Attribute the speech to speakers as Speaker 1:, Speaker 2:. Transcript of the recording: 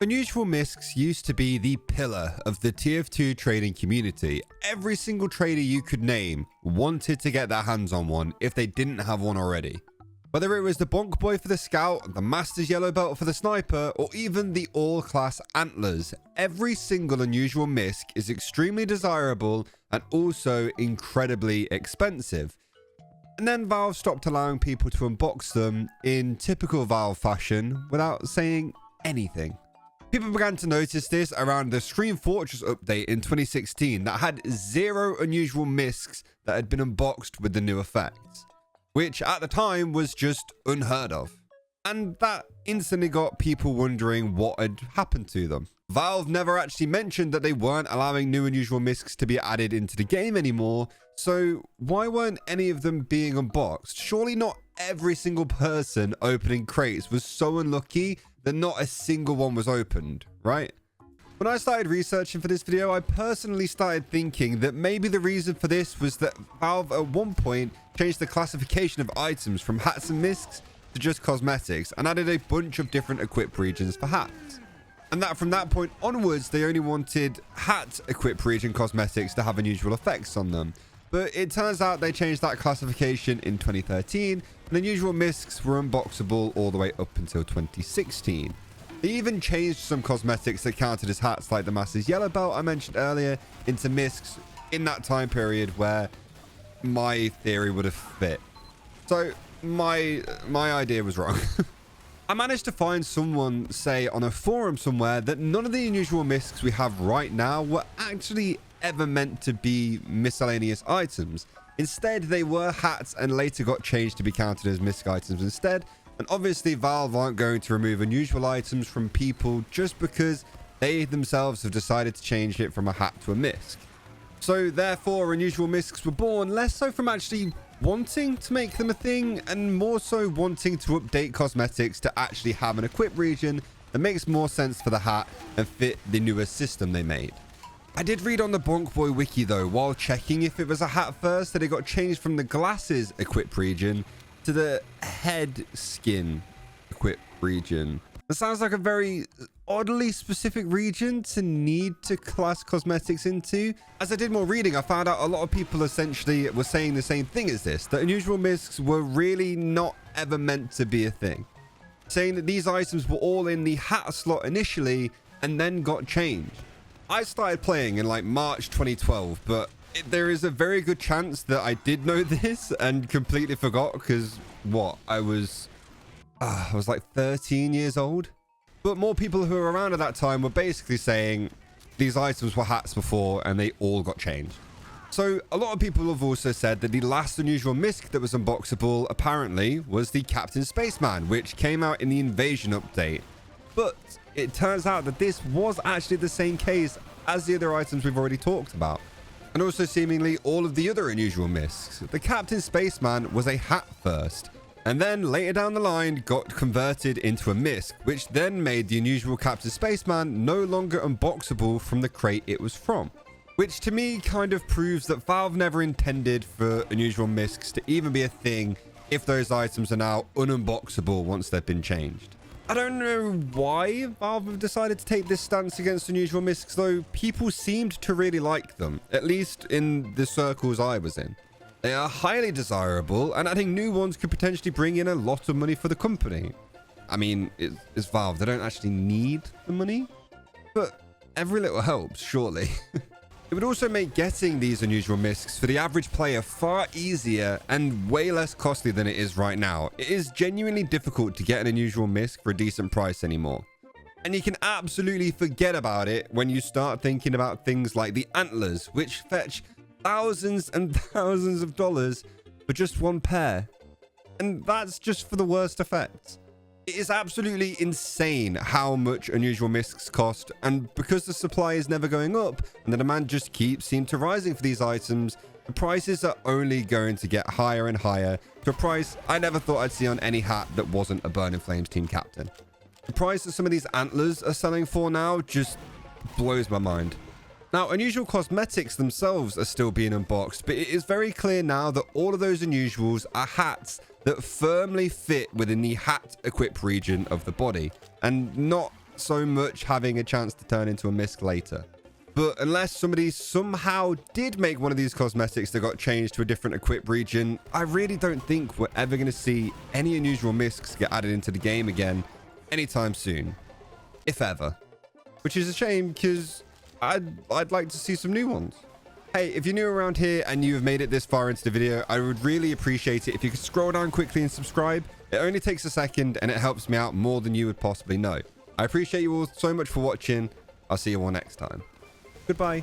Speaker 1: Unusual Miscs used to be the pillar of the TF2 trading community. Every single trader you could name wanted to get their hands on one if they didn't have one already. Whether it was the Bonk Boy for the Scout, the Master's Yellow Belt for the Sniper, or even the all-class Antlers, every single Unusual Misc is extremely desirable and also incredibly expensive. And then Valve stopped allowing people to unbox them in typical Valve fashion without saying anything. People began to notice this around the Stream Fortress update in 2016 that had 0 Unusual Miscs that had been unboxed with the new effects, which at the time was just unheard of. And that instantly got people wondering what had happened to them. Valve never actually mentioned that they weren't allowing new Unusual Miscs to be added into the game anymore, so why weren't any of them being unboxed? Surely not every single person opening crates was so unlucky that not a single one was opened, right? When I started researching for this video, I personally started thinking that maybe the reason for this was that Valve at one point changed the classification of items from hats and miscs to just cosmetics and added a bunch of different equip regions for hats. And that from that point onwards, they only wanted hat equip region cosmetics to have unusual effects on them. But it turns out they changed that classification in 2013, and Unusual Miscs were unboxable all the way up until 2016. They even changed some cosmetics that counted as hats, like the Master's Yellow Belt I mentioned earlier, into Miscs in that time period where my theory would have fit. So my idea was wrong. I managed to find someone say on a forum somewhere that none of the Unusual Miscs we have right now were actually ever meant to be miscellaneous items. Instead, they were hats and later got changed to be counted as misc items instead. And obviously, Valve aren't going to remove unusual items from people just because they themselves have decided to change it from a hat to a misc. So therefore, Unusual Miscs were born less so from actually wanting to make them a thing and more so wanting to update cosmetics to actually have an equip region that makes more sense for the hat and fit the newer system they made. I did read on the Bonk Boy wiki though, while checking if it was a hat first, that it got changed from the glasses equip region to the head skin equip region. That sounds like a very oddly specific region to need to class cosmetics into. As I did more reading, I found out a lot of people essentially were saying the same thing as this, that Unusual Miscs were really not ever meant to be a thing. Saying that these items were all in the hat slot initially and then got changed. I started playing in like March 2012, but there is a very good chance that I did know this and completely forgot because I was like 13 years old. But more people who were around at that time were basically saying these items were hats before and they all got changed. So a lot of people have also said that the last Unusual Misc that was unboxable apparently was the Captain Spaceman, which came out in the Invasion update. But it turns out that this was actually the same case as the other items we've already talked about. And also seemingly all of the other Unusual Miscs. The Captain Spaceman was a hat first, and then later down the line got converted into a misc, which then made the Unusual Captain Spaceman no longer unboxable from the crate it was from. Which to me kind of proves that Valve never intended for Unusual Miscs to even be a thing if those items are now ununboxable once they've been changed. I don't know why Valve have decided to take this stance against Unusual Miscs, though people seemed to really like them, at least in the circles I was in. They are highly desirable, and adding new ones could potentially bring in a lot of money for the company. I mean, it's Valve, they don't actually need the money, but every little helps, surely. It would also make getting these Unusual Miscs for the average player far easier and way less costly than it is right now. It is genuinely difficult to get an Unusual Misc for a decent price anymore. And you can absolutely forget about it when you start thinking about things like the Antlers, which fetch thousands and thousands of dollars for just one pair. And that's just for the worst effects. It is absolutely insane how much Unusual Miscs cost, and because the supply is never going up and the demand just seems to rising for these items, the prices are only going to get higher and higher to a price I never thought I'd see on any hat that wasn't a Burning Flames team captain. The price that some of these Antlers are selling for now just blows my mind. Now, Unusual cosmetics themselves are still being unboxed, but it is very clear now that all of those Unusuals are hats that firmly fit within the hat equip region of the body, and not so much having a chance to turn into a Misc later. But unless somebody somehow did make one of these cosmetics that got changed to a different equip region, I really don't think we're ever going to see any unusual Miscs get added into the game again anytime soon, if ever. Which is a shame, because I'd like to see some new ones. Hey, if you're new around here and you've made it this far into the video, I would really appreciate it if you could scroll down quickly and subscribe. It only takes a second and it helps me out more than you would possibly know. I appreciate you all so much for watching. I'll see you all next time. Goodbye.